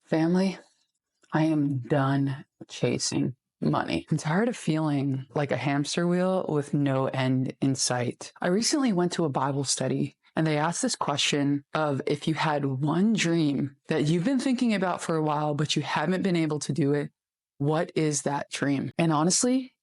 Family, I am done chasing money. I'm tired of feeling like a hamster wheel with no end in sight. I recently went to a Bible study and they asked this question of if you had one dream that you've been thinking about for a while, but you haven't been able to do it, what is that dream? And honestly,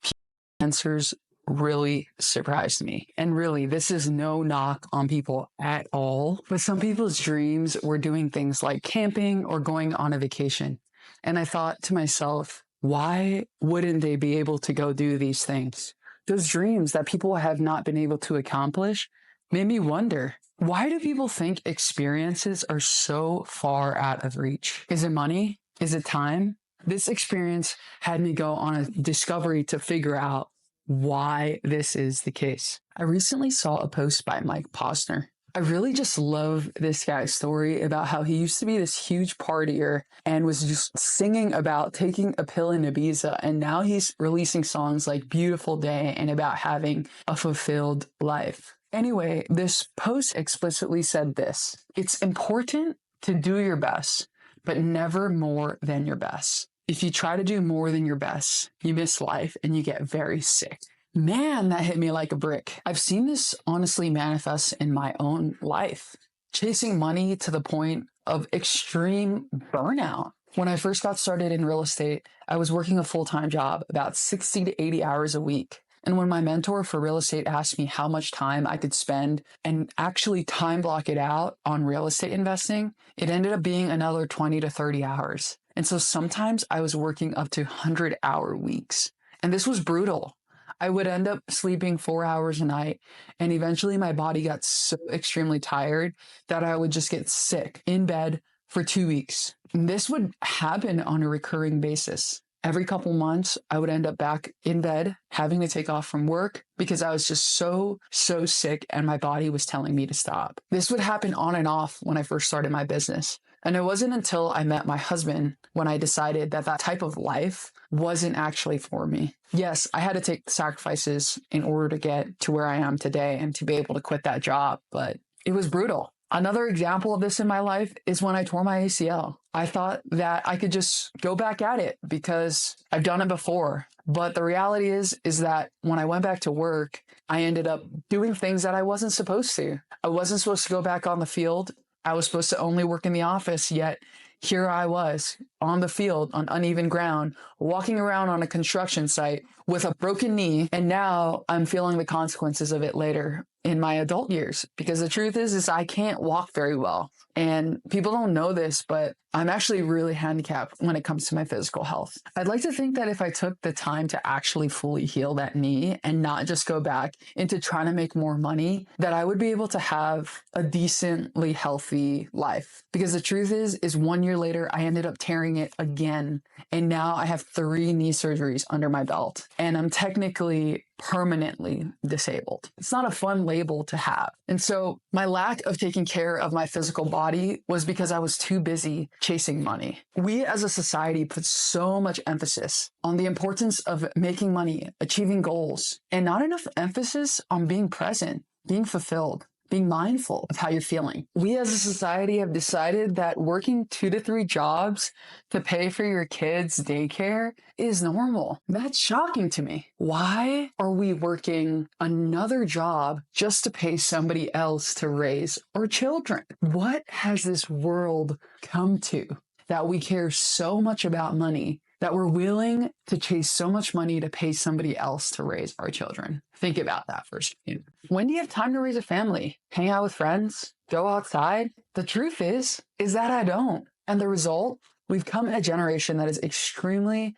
answers really surprised me. And really, this is no knock on people at all, but some people's dreams were doing things like camping or going on a vacation. And I thought to myself, why wouldn't they be able to go do these things? Those dreams that people have not been able to accomplish made me wonder, why do people think experiences are so far out of reach? Is it money? Is it time? This experience had me go on a discovery to figure out why this is the case. I recently saw a post by Mike Posner. I really just love this guy's story about how he used to be this huge partier and was just singing about taking a pill in Ibiza. And now he's releasing songs like Beautiful Day and about having a fulfilled life. Anyway, this post explicitly said this: it's important to do your best, but never more than your best. If you try to do more than your best, you miss life and you get very sick. Man, that hit me like a brick. I've seen this honestly manifest in my own life. Chasing money to the point of extreme burnout. When I first got started in real estate, I was working a full-time job, about 60 to 80 hours a week. And when my mentor for real estate asked me how much time I could spend and actually time block it out on real estate investing, it ended up being another 20 to 30 hours. And so sometimes I was working up to 100-hour weeks. And this was brutal. I would end up sleeping 4 hours a night. And eventually my body got so extremely tired that I would just get sick in bed for 2 weeks. And this would happen on a recurring basis. Every couple months, I would end up back in bed, having to take off from work because I was just so sick and my body was telling me to stop. This would happen on and off when I first started my business. And it wasn't until I met my husband when I decided that that type of life wasn't actually for me. Yes, I had to take sacrifices in order to get to where I am today and to be able to quit that job, but it was brutal. Another example of this in my life is when I tore my ACL. I thought that I could just go back at it because I've done it before. But the reality is that when I went back to work, I ended up doing things that I wasn't supposed to. I wasn't supposed to go back on the field. I was supposed to only work in the office, yet here I was on the field on uneven ground, walking around on a construction site with a broken knee. And now I'm feeling the consequences of it later in my adult years, because the truth is I can't walk very well. And people don't know this, but I'm actually really handicapped when it comes to my physical health. I'd like to think that if I took the time to actually fully heal that knee and not just go back into trying to make more money, that I would be able to have a decently healthy life. Because the truth is 1 year later, I ended up tearing it again. And now I have 3 knee surgeries under my belt. And I'm technically permanently disabled. It's not a fun label to have. And so my lack of taking care of my physical body was because I was too busy chasing money. We as a society put so much emphasis on the importance of making money, achieving goals, and not enough emphasis on being present, being fulfilled, being mindful of how you're feeling. We as a society have decided that working 2 to 3 jobs to pay for your kids' daycare is normal. That's shocking to me. Why are we working another job just to pay somebody else to raise our children? What has this world come to that we care so much about money that we're willing to chase so much money to pay somebody else to raise our children? Think about that for a second. When do you have time to raise a family? Hang out with friends? Go outside? The truth is that I don't. And the result, we've come in a generation that is extremely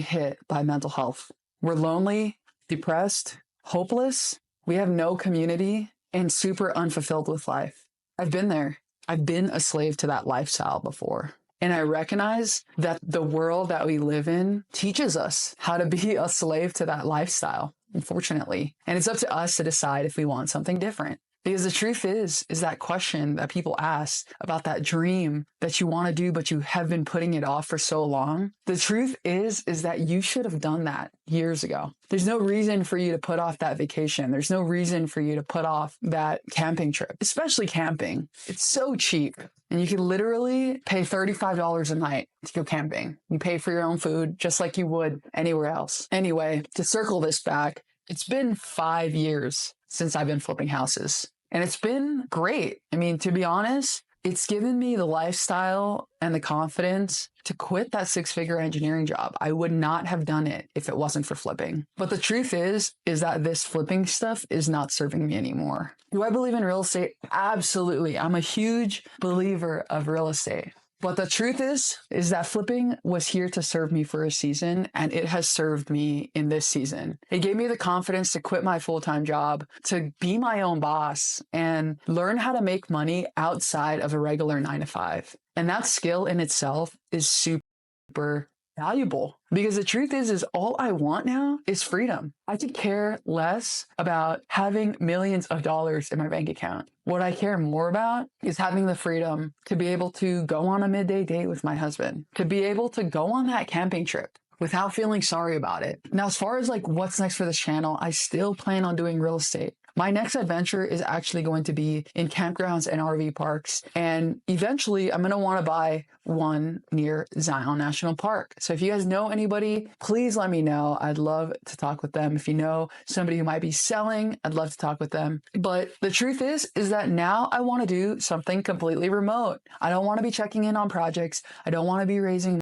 hit by mental health. We're lonely, depressed, hopeless. We have no community and super unfulfilled with life. I've been there. I've been a slave to that lifestyle before. And I recognize that the world that we live in teaches us how to be a slave to that lifestyle, unfortunately. And it's up to us to decide if we want something different. Because the truth is that question that people ask about that dream that you want to do, but you have been putting it off for so long. The truth is that you should have done that years ago. There's no reason for you to put off that vacation. There's no reason for you to put off that camping trip, especially camping. It's so cheap. And you can literally pay $35 a night to go camping. You pay for your own food just like you would anywhere else. Anyway, to circle this back, it's been 5 years since I've been flipping houses. And it's been great. I mean, to be honest, it's given me the lifestyle and the confidence to quit that 6-figure engineering job. I would not have done it if it wasn't for flipping. But the truth is that this flipping stuff is not serving me anymore. Do I believe in real estate? Absolutely. I'm a huge believer of real estate. But the truth is that flipping was here to serve me for a season, and it has served me in this season. It gave me the confidence to quit my full-time job, to be my own boss, and learn how to make money outside of a regular 9-to-5. And that skill in itself is super valuable, because the truth is all I want now is freedom. I could care less about having millions of dollars in my bank account. What I care more about is having the freedom to be able to go on a midday date with my husband, to be able to go on that camping trip without feeling sorry about it. Now, as far as like what's next for this channel, I still plan on doing real estate. My next adventure is actually going to be in campgrounds and RV parks. And eventually I'm going to want to buy one near Zion National Park. So if you guys know anybody, please let me know. I'd love to talk with them. If you know somebody who might be selling, I'd love to talk with them. But the truth is that now I want to do something completely remote. I don't want to be checking in on projects. I don't want to be raising.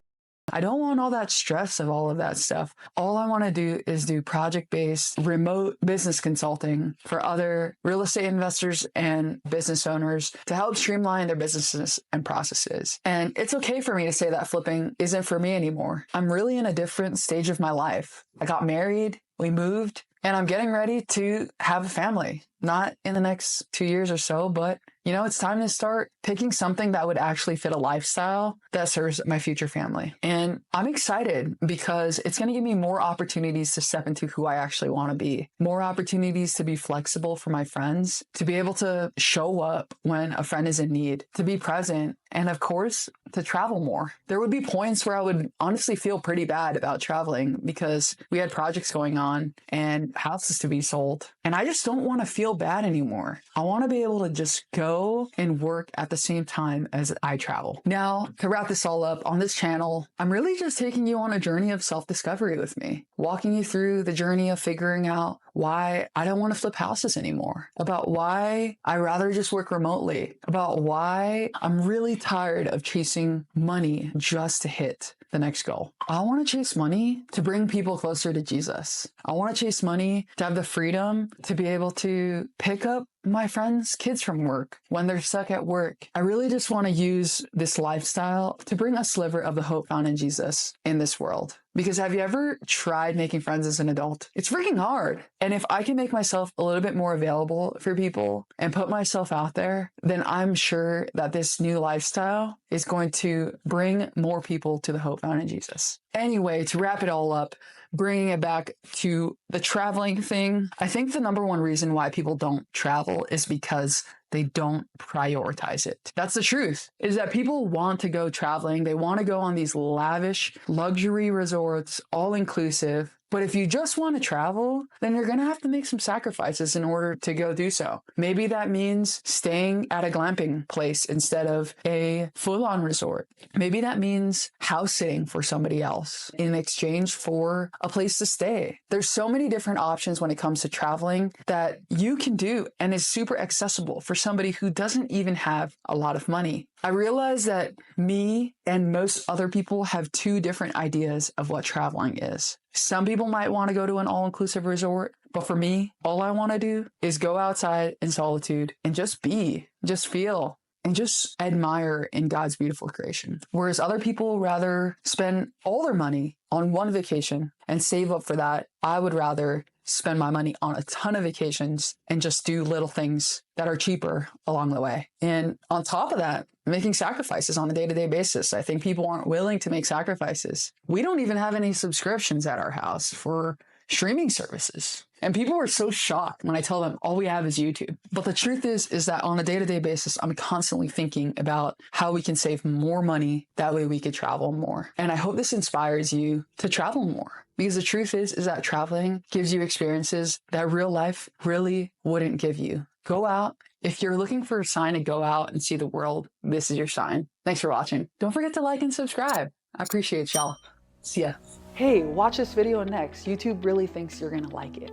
I don't want all that stress of all of that stuff. All I want to do is do project-based remote business consulting for other real estate investors and business owners to help streamline their businesses and processes. And it's okay for me to say that flipping isn't for me anymore. I'm really in a different stage of my life. I got married, we moved, and I'm getting ready to have a family. Not in the next 2 years or so, but it's time to start picking something that would actually fit a lifestyle that serves my future family. And I'm excited because it's going to give me more opportunities to step into who I actually want to be, more opportunities to be flexible for my friends, to be able to show up when a friend is in need, to be present, and of course, to travel more. There would be points where I would honestly feel pretty bad about traveling because we had projects going on and houses to be sold. And I just don't want to feel bad anymore. I want to be able to just go and work at the same time as I travel. Now, to wrap this all up, on this channel, I'm really just taking you on a journey of self-discovery with me, walking you through the journey of figuring out why I don't want to flip houses anymore, about why I rather just work remotely, about why I'm really tired of chasing money just to hit the next goal. I want to chase money to bring people closer to Jesus. I want to chase money to have the freedom to be able to pick up my friends' kids from work when they're stuck at work. I really just want to use this lifestyle to bring a sliver of the hope found in Jesus in this world. Because have you ever tried making friends as an adult? It's freaking hard. And if I can make myself a little bit more available for people and put myself out there, then I'm sure that this new lifestyle is going to bring more people to the hope found in Jesus. Anyway, to wrap it all up, bringing it back to the traveling thing, I think the number one reason why people don't travel is because they don't prioritize it. That's the truth, is that people want to go traveling. They want to go on these lavish luxury resorts, all inclusive. But if you just want to travel, then you're going to have to make some sacrifices in order to go do so. Maybe that means staying at a glamping place instead of a full-on resort. Maybe that means house sitting for somebody else in exchange for a place to stay. There's so many different options when it comes to traveling that you can do and is super accessible for somebody who doesn't even have a lot of money. I realize that me and most other people have two different ideas of what traveling is. Some people might want to go to an all-inclusive resort, but for me, all I want to do is go outside in solitude and just be, just feel, and just admire in God's beautiful creation. Whereas other people rather spend all their money on one vacation and save up for that. I would rather spend my money on a ton of vacations and just do little things that are cheaper along the way. And on top of that, making sacrifices on a day-to-day basis. I think people aren't willing to make sacrifices. We don't even have any subscriptions at our house for streaming services. And people are so shocked when I tell them all we have is YouTube. But the truth is that on a day-to-day basis, I'm constantly thinking about how we can save more money. That way we could travel more. And I hope this inspires you to travel more. Because the truth is that traveling gives you experiences that real life really wouldn't give you. Go out. If you're looking for a sign to go out and see the world, this is your sign. Thanks for watching. Don't forget to like and subscribe. I appreciate y'all. See ya. Hey, watch this video next. YouTube really thinks you're gonna like it.